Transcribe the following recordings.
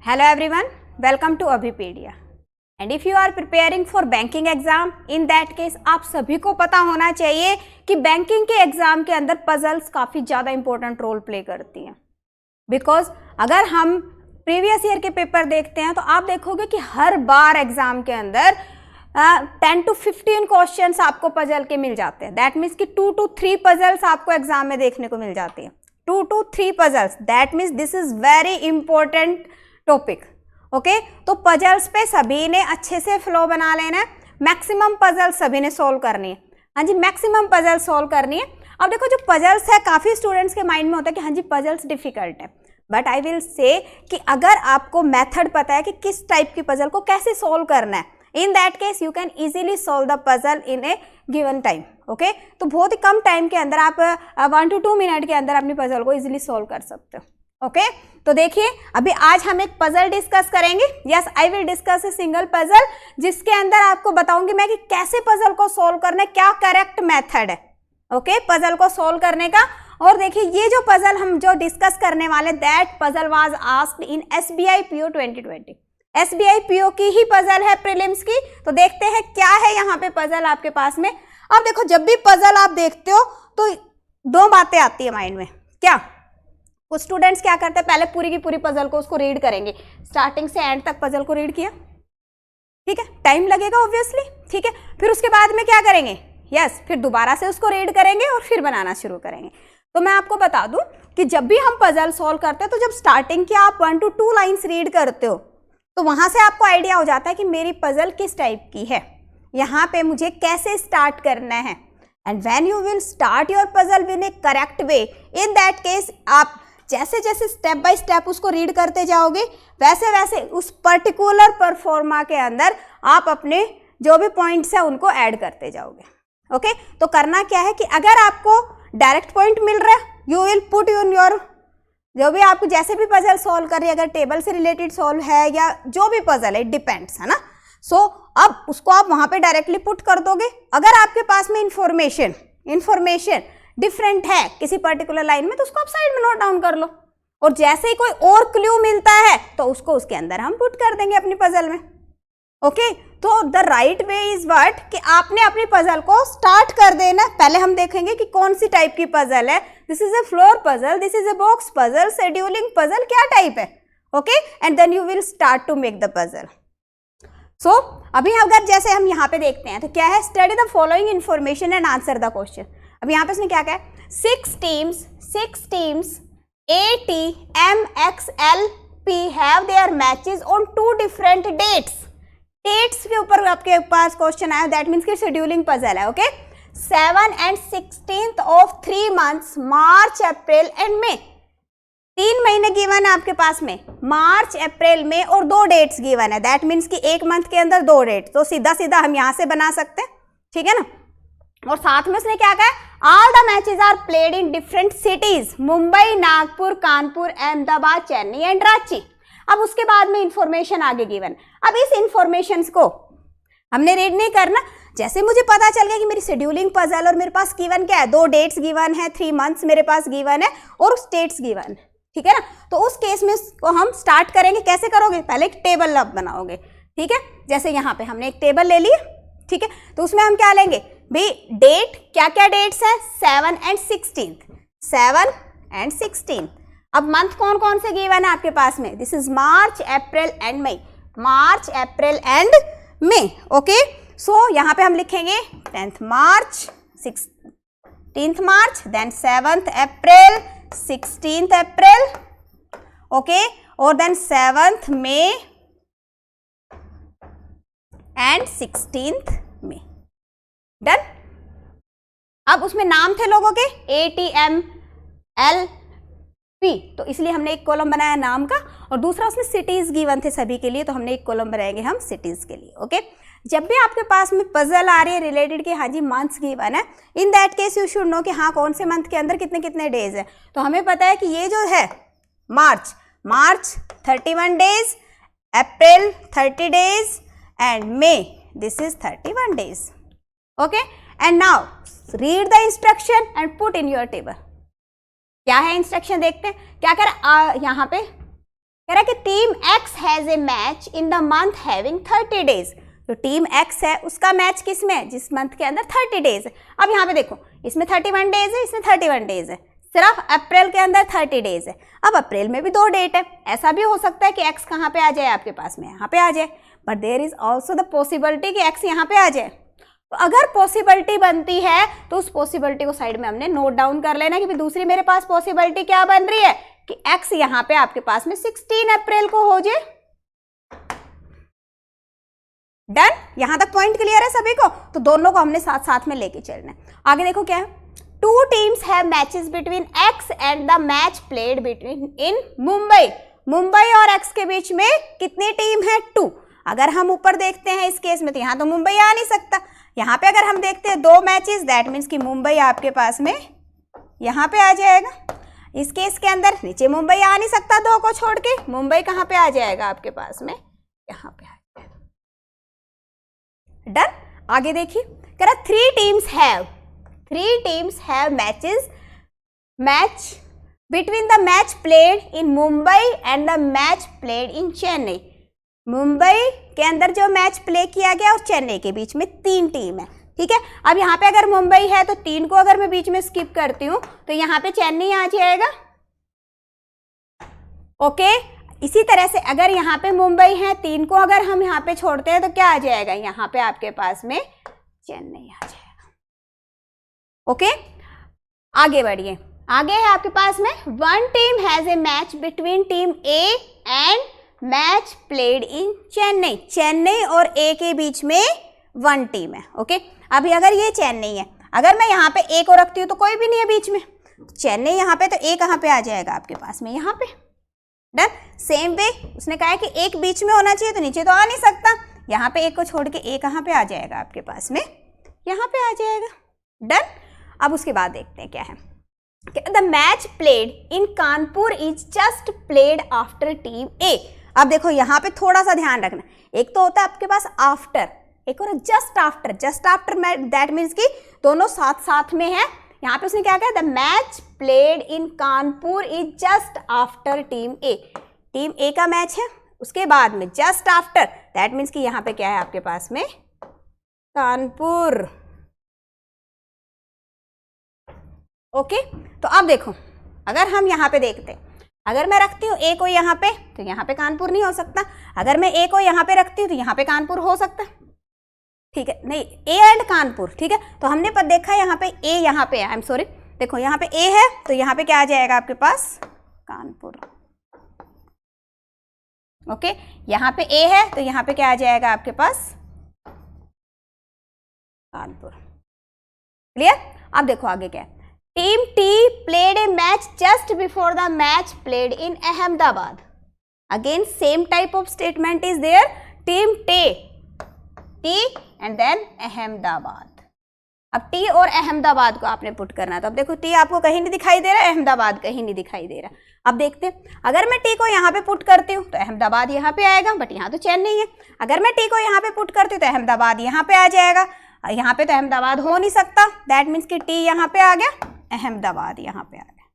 Hello everyone, welcome to Abhipedia. And if you are preparing for banking exam, in that case आप सभी को पता होना चाहिए कि बैंकिंग के एग्जाम के अंदर पजल्स काफ़ी ज़्यादा इंपॉर्टेंट रोल प्ले करती हैं. बिकॉज अगर हम प्रीवियस ईयर के पेपर देखते हैं तो आप देखोगे कि हर बार एग्जाम के अंदर 10 to 15 क्वेश्चंस आपको पजल के मिल जाते हैं. दैट मीन्स कि 2 to 3 पजल्स आपको एग्जाम में देखने को मिल जाती हैं. 2 to 3 puzzles, that means this is very important topic. Okay, तो पजल्स पे सभी ने अच्छे से फ्लो बना लेना है. मैक्सिमम पजल सभी ने सोल्व करनी है. हाँ जी, मैक्सिमम पजल सोल्व करनी है. अब देखो, जो पजल्स है काफ़ी स्टूडेंट्स के माइंड में होता है कि हाँ जी पजल्स डिफिकल्ट है, बट आई विल से कि अगर आपको मेथड पता है कि किस टाइप की पजल को कैसे सोल्व करना है, in that case you can easily solve the puzzle in A given time. Okay, तो बहुत ही कम टाइम के अंदर आप 1 to 2 मिनट के अंदर अपनी पजल को इजीली सोल्व कर सकते हो. ओके, तो देखिए अभी आज हम एक पजल डिस्कस करेंगे. Yes, I will discuss a single puzzle जिसके अंदर आपको बताऊंगी मैं कि कैसे पजल को सोल्व करना है, क्या करेक्ट मेथड है. ओके, पजल को सोल्व करने का. और देखिए ये जो पजल हम जो डिस्कस करने वाले, that puzzle was asked in SBI PO 2020. SBI PO की ही पजल है प्रीलिम्स की. तो देखते हैं क्या है यहाँ पे पजल आपके पास में. अब देखो, जब भी पजल आप देखते हो तो दो बातें आती है माइंड में. क्या कुछ स्टूडेंट्स क्या करते हैं, पहले पूरी की पूरी पजल को उसको रीड करेंगे, स्टार्टिंग से एंड तक पजल को रीड किया, ठीक है, टाइम लगेगा ऑब्वियसली, ठीक है. फिर उसके बाद में क्या करेंगे, यस, फिर दोबारा से उसको रीड करेंगे और फिर बनाना शुरू करेंगे. तो मैं आपको बता दूं कि जब भी हम पजल सॉल्व करते हैं तो जब स्टार्टिंग की आप 1 to 2 लाइन्स रीड करते हो तो वहां से आपको आइडिया हो जाता है कि मेरी पजल किस टाइप की है, यहाँ पे मुझे कैसे स्टार्ट करना है. And when you will start your puzzle with A correct way, in that case आप जैसे जैसे स्टेप बाय स्टेप उसको रीड करते जाओगे वैसे वैसे उस पर्टिकुलर परफॉर्मा के अंदर आप अपने जो भी पॉइंट्स है उनको ऐड करते जाओगे. ओके, तो करना क्या है कि अगर आपको डायरेक्ट पॉइंट मिल रहा है, you will put in your, जो भी आपको जैसे भी पजल सॉल्व कर रही है, अगर टेबल से रिलेटेड सॉल्व है या जो भी पजल है, डिपेंड्स, है ना. सो अब उसको आप वहां पे डायरेक्टली पुट कर दोगे. अगर आपके पास में इंफॉर्मेशन डिफरेंट है किसी पर्टिकुलर लाइन में तो उसको आप साइड में नोट डाउन कर लो, और जैसे ही कोई और क्लू मिलता है तो उसको उसके अंदर हम पुट कर देंगे अपनी पजल में. ओके, तो the right way is what कि आपने अपनी पजल को स्टार्ट कर देना. पहले हम देखेंगे कि कौन सी टाइप की पजल है. This is a floor puzzle, this is a box puzzle, scheduling puzzle, क्या टाइप है. Okay, and then you will start to make the puzzle. So अभी अगर जैसे हम यहाँ पे देखते हैं तो क्या है, study the following information and answer the question. अब यहाँ पे उसने क्या कहा है, 6 teams A, T, M, X, L, P have their matches on 2 different dates. Dates के ऊपर आपके पास क्वेश्चन आया, दैट मीन्स कि शेड्यूलिंग पजल है. Okay, 7 and 16th of 3 months, March, April and May. 3 महीने गिवन है आपके पास में, मार्च, अप्रैल, मई, और 2 डेट्स गिवन है. दैट मीन्स कि एक मंथ के अंदर 2 डेट. तो सीधा सीधा हम यहाँ से बना सकते हैं, ठीक है ना. और साथ में उसने क्या कहा, all the matches are played in different cities, Mumbai, Nagpur, Kanpur, Ahmedabad, Chennai and Ranchi. अब उसके बाद में इंफॉर्मेशन आगे गिवन. अब इस इंफॉर्मेशन को हमने रीड नहीं करना. जैसे मुझे पता चल गया कि मेरी शेड्यूलिंग पजल और मेरे पास गिवन क्या है, 2 डेट्स गिवन है, 3 मंथ्स मेरे पास गिवन है और स्टेट्स गिवन, ठीक है ना. तो उस केस में इसको हम स्टार्ट करेंगे. कैसे करोगे, पहले एक टेबल आप बनाओगे, ठीक है. जैसे यहाँ पे हमने एक टेबल ले ली, ठीक है. तो उसमें हम क्या लेंगे भाई, डेट, क्या क्या डेट्स है, 7 and 16. अब मंथ कौन कौन से गिवन है आपके पास में, this is March, April and May, March, April and May. Okay, so यहाँ पे हम लिखेंगे 10th March, 16th March, then 7th April, 16th April, okay, और then 7th May and 16th May. Done. अब उसमें नाम थे लोगों के A, T, M, L, P, तो इसलिए हमने एक कॉलम बनाया नाम का, और दूसरा उसमें सिटीज गिवन थे सभी के लिए, तो हमने एक कॉलम बनाएंगे हम सिटीज के लिए. ओके, जब भी आपके पास में पजल आ रही है रिलेटेड कि हाँ जी मंथ्स गिवन है, in that case you should know कि हाँ कौन से मंथ के अंदर कितने कितने डेज है. तो हमें पता है कि ये जो है March 31 days, April 30 days and May this is 31 days. Okay, and now read the instruction and put in your table. क्या है इंस्ट्रक्शन, देखते हैं क्या कर. यहाँ पे कह रहा है कि team x has a match in the month having 30 days. जो टीम एक्स है उसका मैच किस में है, जिस मंथ के अंदर 30 डेज है। अब यहाँ पे देखो, इसमें 31 डेज है, इसमें 31 डेज है, सिर्फ अप्रैल के अंदर 30 डेज है। अब अप्रैल में भी 2 डेट है, ऐसा भी हो सकता है कि एक्स कहाँ पे आ जाए आपके पास में, यहाँ पे आ जाए, but there is also the possibility कि एक्स यहाँ पे आ जाए। तो अगर पॉसिबिलिटी बनती है तो उस पॉसिबिलिटी को साइड में हमने नोट डाउन कर लेना कि भी दूसरी मेरे पास पॉसिबिलिटी क्या बन रही है कि एक्स यहाँ पे आपके पास में 16 अप्रैल को हो जाए। डन, यहां तक पॉइंट क्लियर है सभी को। तो दोनों को हमने साथ साथ में लेके चलना है। आगे देखो क्या है, 2 teams have matches between X and the match played between in Mumbai. Mumbai और एक्स के बीच में कितनी टीम है, 2। अगर हम ऊपर देखते हैं इस केस में तो यहां तो मुंबई आ नहीं सकता। यहां पे अगर हम देखते हैं 2 मैचेस, दैट मीन्स कि मुंबई आपके पास में यहां पे आ जाएगा। इस केस के अंदर नीचे मुंबई आ नहीं सकता 2 को छोड़ के, मुंबई कहां पे आ जाएगा आपके पास में, यहां पे आ जाएगा। डन, आगे देखिए, कह रहा 3 teams have match between the match played in Mumbai and the match played इन चेन्नई। मुंबई के अंदर जो मैच प्ले किया गया और चेन्नई के बीच में 3 टीम है, ठीक है। अब यहाँ पे अगर मुंबई है तो 3 को अगर मैं बीच में स्किप करती हूँ तो यहाँ पे चेन्नई आ जाएगा, ओके। इसी तरह से अगर यहाँ पे मुंबई है, 3 को अगर हम यहाँ पे छोड़ते हैं तो क्या आ जाएगा, यहाँ पे आपके पास में चेन्नई आ जाएगा, ओके। आगे बढ़िए, आगे है आपके पास में 1 team has a match between team A and match played इन चेन्नई। चेन्नई और ए के बीच में 1 टीम है, ओके। अभी अगर ये चेन्नई है, अगर मैं यहाँ पे ए को रखती हूँ तो कोई भी नहीं है बीच में, चेन्नई यहाँ पे, तो ए कहाँ पे आ जाएगा आपके पास में, यहाँ पे। डन, सेम वे उसने कहा है कि एक बीच में होना चाहिए तो नीचे तो आ नहीं सकता, यहाँ पे एक को छोड़ के ए कहाँ पे आ जाएगा आपके पास में, यहाँ पे आ जाएगा। डन, अब उसके बाद देखते हैं क्या है, the match played in Kanpur is just played after team A. अब देखो यहाँ पे थोड़ा सा ध्यान रखना, एक तो होता है आपके पास आफ्टर, एक और just after. Just after that means कि दोनों साथ साथ में है। यहाँ पे उसने क्या कहा, the match played in Kanpur is just after team A. Team A का मैच है, उसके बाद में जस्ट आफ्टर, दैट मीन्स कि यहाँ पे क्या है आपके पास में, कानपुर, ओके। तो अब देखो, अगर हम यहाँ पे देखते हैं, अगर मैं रखती हूँ ए को यहाँ पे तो यहाँ पे कानपुर नहीं हो सकता, अगर मैं ए को यहाँ पे रखती हूँ तो यहाँ पे कानपुर हो सकता, ठीक है। नहीं, ए एंड कानपुर, ठीक है। तो हमने पर देखा यहाँ पे ए, यहाँ पे आई एम सॉरी, देखो यहाँ पे ए है तो यहाँ पे क्या आ जाएगा आपके पास, कानपुर, ओके। यहाँ पे ए है तो यहाँ पे क्या आ जाएगा आपके पास, कानपुर, क्लियर। अब देखो आगे क्या है, team T played a match just before the match played in Ahmedabad. Again same type of statement is there, team T and then Ahmedabad. अब टी और अहमदाबाद को आपने पुट करना है, तो अब देखो टी आपको कहीं नहीं दिखाई दे रहा, अहमदाबाद कहीं नहीं दिखाई दे रहा। अब देखते हैं, अगर मैं टी को यहाँ पे पुट करती हूँ तो अहमदाबाद यहाँ पे आएगा, बट यहाँ तो चेन्नई है। अगर मैं टी को यहाँ पे पुट करती हूँ तो अहमदाबाद यहाँ पे आ जाएगा, यहाँ पे तो अहमदाबाद हो नहीं सकता, दैट मीन्स कि टी यहाँ पे आ गया, अहमदाबाद यहाँ पे आ गया।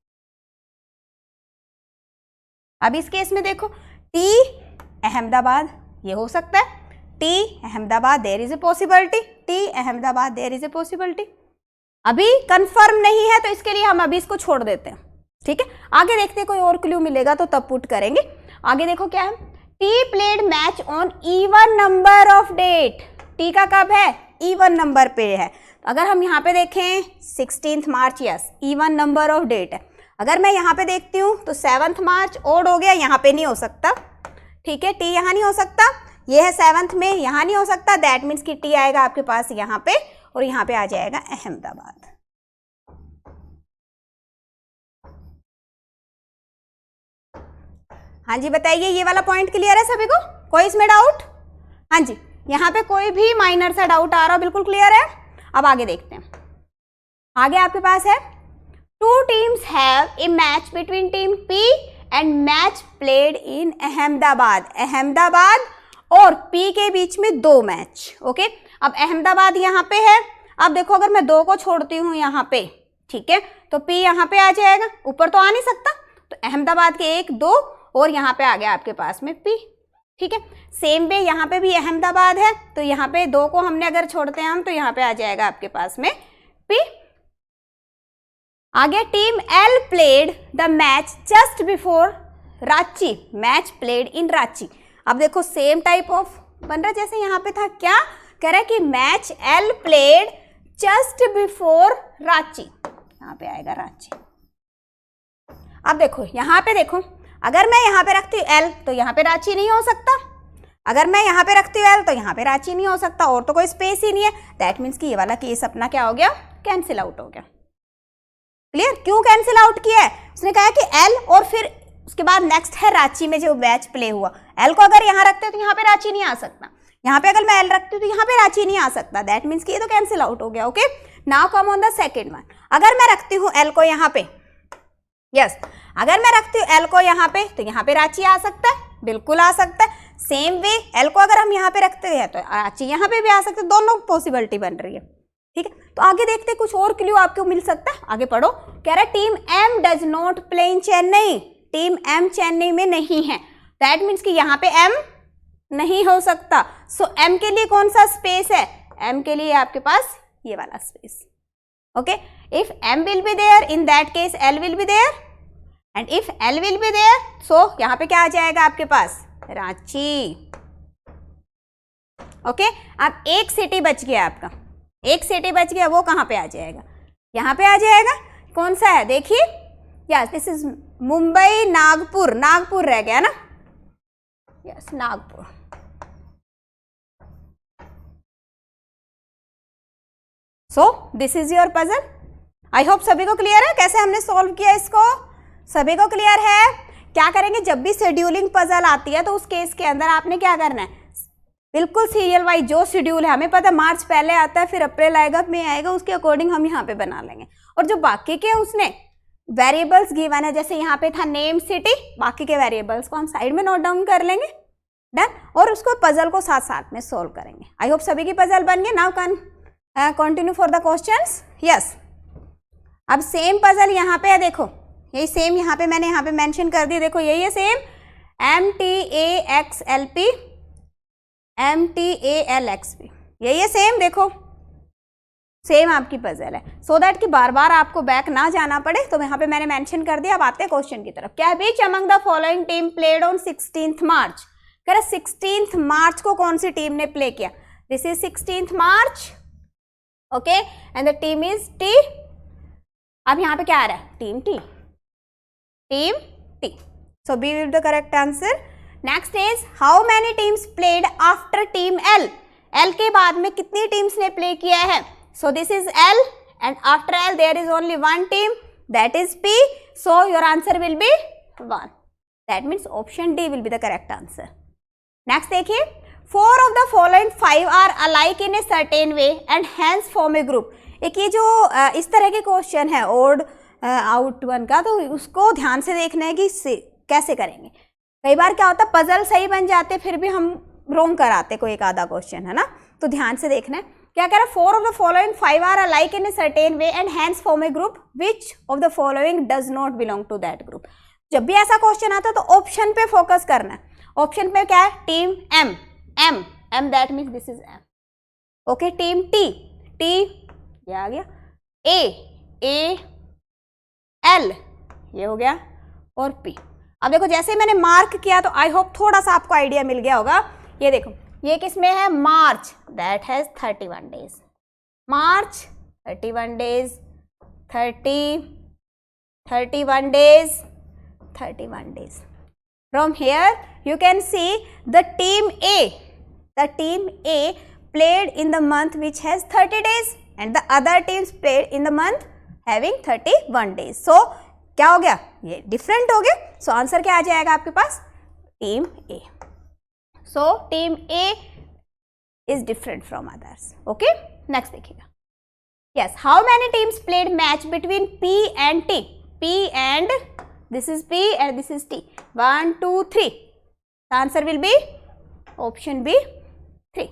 अब इस केस में देखो, टी अहमदाबाद ये हो सकता है, T Ahmedabad there is a possibility, T Ahmedabad there is a possibility. अभी कंफर्म नहीं है तो इसके लिए हम अभी इसको छोड़ देते हैं, ठीक है। आगे देखते हैं, कोई और क्लू मिलेगा तो तब पुट करेंगे। आगे देखो क्या है, T played match on even number of date. T का कब है, इवन नंबर पे है। अगर हम यहाँ पे देखें 16 March, yes even number of date है। अगर मैं यहाँ पे देखती हूँ तो 7 मार्च ओड हो गया, यहाँ पे नहीं हो सकता, ठीक है। टी यहाँ नहीं हो सकता, ये है 7 में, यहाँ नहीं हो सकता, दैट मीन्स कि टी आएगा आपके पास यहाँ पे और यहाँ पे आ जाएगा अहमदाबाद। हाँ जी बताइए, ये वाला पॉइंट क्लियर है सभी को, कोई इसमें डाउट? हाँ जी, यहाँ पे कोई भी माइनर सा डाउट आ रहा हो, बिल्कुल क्लियर है। अब आगे देखते हैं, आगे आपके पास है 2 teams have a match between team P and match played in Ahmedabad. Ahmedabad और पी के बीच में 2 मैच, ओके। अब अहमदाबाद यहाँ पे है, अब देखो अगर मैं 2 को छोड़ती हूँ यहाँ पे, ठीक है, तो पी यहाँ पे आ जाएगा, ऊपर तो आ नहीं सकता, तो अहमदाबाद के 1 2 और यहाँ पे आ गया आपके पास में P, ठीक है। सेम वे यहाँ पे भी अहमदाबाद है, तो यहाँ पे 2 को हमने अगर छोड़ते हैं हम तो यहाँ पे आ जाएगा आपके पास में P। आगे team L played the match just before Ranchi, match played इन रांची। अब देखो सेम टाइप ऑफ बन रहा जैसे यहाँ पे था, क्या कह रहा है कि match L played just before Ranchi, यहाँ पे आएगा रांची। अब देखो यहाँ पे देखो, अगर मैं यहाँ पे रखती हूँ L तो यहाँ पे रांची नहीं हो सकता, अगर मैं यहाँ पे रखती हूँ L तो यहाँ पे रांची नहीं हो सकता, और तो कोई स्पेस ही नहीं है। दैट मीन्स कि ये वाला केस अपना क्या हो गया, कैंसिल आउट हो गया। क्लियर? क्यों कैंसिल आउट किया है? उसने कहा कि L और फिर उसके बाद नेक्स्ट है रांची में जो मैच प्ले हुआ। L को अगर यहाँ रखते तो यहाँ पे रांची नहीं आ सकता, यहाँ पे अगर मैं L रखती हूँ तो यहाँ पे रांची नहीं आ सकता। दैट मीन्स कि ये तो कैंसिल आउट हो गया। Okay, now come on the second one. अगर मैं रखती हूँ L को यहाँ पे, यस, अगर मैं रखती हूँ L को यहाँ पे तो यहाँ पे रांची आ सकता है, बिल्कुल आ सकता है। सेम वे L को अगर हम यहाँ पे रखते हैं तो रांची यहाँ पे भी आ सकते हैं, दोनों पॉसिबिलिटी बन रही है, ठीक है। तो आगे देखते हैं, कुछ और क्लू आपको मिल सकता है। आगे पढ़ो, कह रहा है team M does not play in Chennai, team M Chennai में नहीं है। दैट मीन्स कि यहाँ पे M नहीं हो सकता। सो M के लिए कौन सा स्पेस है? M के लिए आपके पास ये वाला space. Okay, if M will be there in that case L will be there, and if L will be there so यहाँ पे क्या आ जाएगा आपके पास, रांची। ओके, अब एक सिटी बच गया आपका, एक सिटी बच गया, वो कहाँ पे आ जाएगा, यहाँ पे आ जाएगा। कौन सा है देखिए, yes this is Mumbai, Nagpur, Nagpur रह गया ना, yes Nagpur. So this is your puzzle. I hope सभी को क्लियर है कैसे हमने सॉल्व किया इसको, सभी को क्लियर है। क्या करेंगे, जब भी शेड्यूलिंग पजल आती है तो उस केस के अंदर आपने क्या करना है, बिल्कुल सीरियल वाइज जो शेड्यूल है, हमें पता है मार्च पहले आता है, फिर अप्रैल आएगा, मई आएगा, उसके अकॉर्डिंग हम यहाँ पे बना लेंगे। और जो बाकी के उसने वेरिएबल्स गिवन है, जैसे यहाँ पे था नेम सिटी, बाकी के वेरिएबल्स को हम साइड में नोट डाउन कर लेंगे, डन, और उसको पजल को साथ साथ में सोल्व करेंगे। आई होप सभी की पजल बन गई। Now can continue for the questions. Yes, अब सेम पजल यहाँ पे है, देखो यही सेम यहाँ पे मैंने यहाँ पे मेंशन कर दी, देखो यही है सेम, MTAXLP MTALXP, यही है सेम, देखो सेम आपकी पजल है। सो दैट कि बार बार आपको बैक ना जाना पड़े, तो यहाँ पे मैंने मेंशन कर दिया। अब आते हैं क्वेश्चन की तरफ। क्या बीच among the following team played on 16th March, कह रहा 16th मार्च को कौन सी टीम ने प्ले किया, this is 16th March, okay, and the team is T। अब यहाँ पे क्या आ रहा है, team T, team T, so B will be the correct answer. Next is how many teams played after team L, L के बाद में कितनी टीम्स ने प्ले किया है, so this is L and after L there is only one team, that is P, so your answer will be 1, that means option D will be the correct answer. Next देखिए, 4 of the following 5 are alike in a certain way and hence form a group। एक ये जो इस तरह के question है odd out one का, तो उसको ध्यान से देखना है कि कैसे करेंगे। कई बार क्या होता है, पजल सही बन जाते फिर भी हम रोंग कराते कोई एक आधा क्वेश्चन, है ना, तो ध्यान से देखना है। क्या कह रहा है, 4 of the following 5 are alike in a certain way and hence form a group, which of the following does not belong to that group। जब भी ऐसा क्वेश्चन आता है तो ऑप्शन पे फोकस करना है। ऑप्शन पे क्या है, team M, M that means this is M, okay, team T, ये आ गया, A L ये हो गया, और P। अब देखो जैसे मैंने मार्क किया तो आई होप थोड़ा सा आपको आइडिया मिल गया होगा। ये देखो ये किस में है, March, that has 31 days, March 31 days, 31 days, 31 days. From here you can see the team A played in the month which has 30 days and the other teams played in the month having 31 days. So क्या हो गया, ये different हो गया। So answer क्या आ जाएगा आपके पास, team A। So team A is different from others. Okay, next देखिएगा। Yes, how many teams played match between P and T? P and this is P and this is T. 1, 2, 3. The answer will be option B, 3.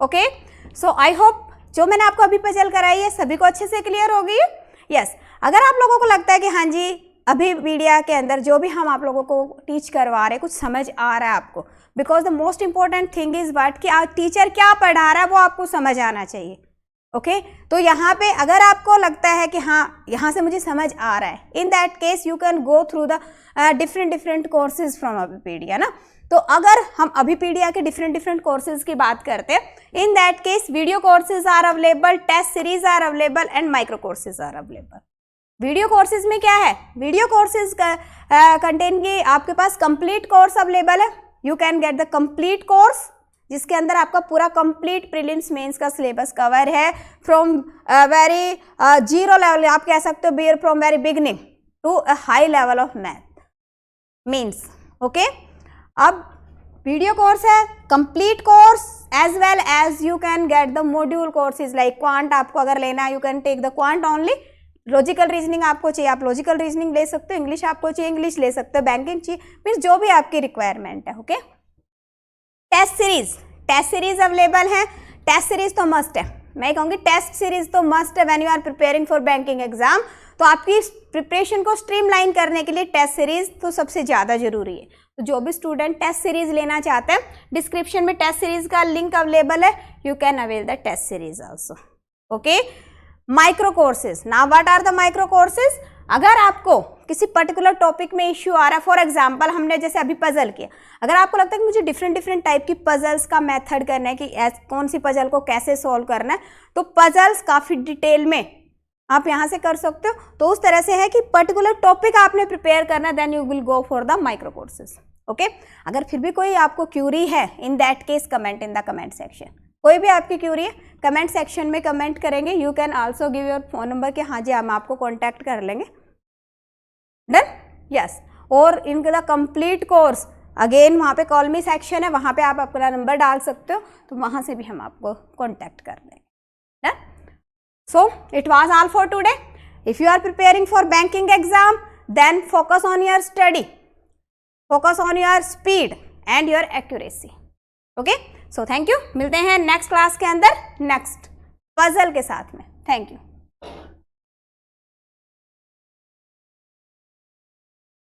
Okay, so I hope जो मैंने आपको अभी puzzle कराई है सभी को अच्छे से क्लियर हो गई है। यस, अगर आप लोगों को लगता है कि हाँ जी अभिपीडिया के अंदर जो भी हम आप लोगों को टीच करवा रहे हैं कुछ समझ आ रहा है आपको, because the most important thing is what कि टीचर क्या पढ़ा रहा है वो आपको समझ आना चाहिए। ओके तो यहाँ पे अगर आपको लगता है कि हाँ यहाँ से मुझे समझ आ रहा है, in that case you can go through the different courses from Abhipedia ना। तो अगर हम अभिपीडिया के डिफरेंट कोर्सेज की बात करते हैं, in that case video courses are available, test series are available and micro courses are available. Video courses में क्या है, वीडियो कोर्सेज का कंटेंट की आपके पास कंप्लीट कोर्स अवेलेबल है। You can get the complete course जिसके अंदर आपका पूरा कंप्लीट प्रीलिम्स मेंस का सिलेबस कवर है, फ्रॉम वेरी जीरो लेवल आप कह सकते हो, from very beginning to a high level of math means. Okay अब वीडियो कोर्स है, complete course, as well as you can get the module courses like quant आपको अगर लेना है, you can take the quant only. Logical reasoning आपको चाहिए, आप logical reasoning ले सकते हो, इंग्लिश आपको चाहिए इंग्लिश ले सकते हो, बैंकिंग चाहिए, मीन्स जो भी आपकी रिक्वायरमेंट है। ओके टेस्ट सीरीज अवेलेबल है, टेस्ट सीरीज तो मस्ट है, मैं कहूँगी टेस्ट सीरीज तो मस्ट है when you are preparing for banking exam. तो आपकी प्रिपरेशन को स्ट्रीमलाइन करने के लिए टेस्ट सीरीज तो सबसे ज़्यादा जरूरी है। तो जो भी स्टूडेंट टेस्ट सीरीज लेना चाहते हैं, डिस्क्रिप्शन में टेस्ट सीरीज का लिंक अवेलेबल है, you can avail the test series also. Okay micro courses, now what are the micro courses, अगर आपको किसी पर्टिकुलर टॉपिक में इश्यू आ रहा है, फॉर एग्जांपल हमने जैसे अभी पजल किया, अगर आपको लगता है कि मुझे डिफरेंट टाइप की पजल्स का मेथड करना है कि कौन सी पजल को कैसे सॉल्व करना है, तो पजल्स काफ़ी डिटेल में आप यहाँ से कर सकते हो। तो उस तरह से है कि पर्टिकुलर टॉपिक आपने प्रिपेयर करना है, then you will go for the micro courses. Okay अगर फिर भी कोई आपको क्यूरी है, in that case comment in the comment section. कोई भी आपकी क्यूरी है कमेंट सेक्शन में कमेंट करेंगे, you can also give your phone number कि हाँ जी हम आपको कॉन्टैक्ट कर लेंगे। डन यस और इनका कंप्लीट कोर्स अगेन वहाँ पे कॉल मी सेक्शन है, वहाँ पे आप अपना नंबर डाल सकते हो, तो वहाँ से भी हम आपको कॉन्टैक्ट कर लेंगे। Done so it was all for today. If you are preparing for banking exam then focus on your study, focus on your speed and your accuracy. Okay so thank you, मिलते हैं next class के अंदर next puzzle के साथ में। Thank you.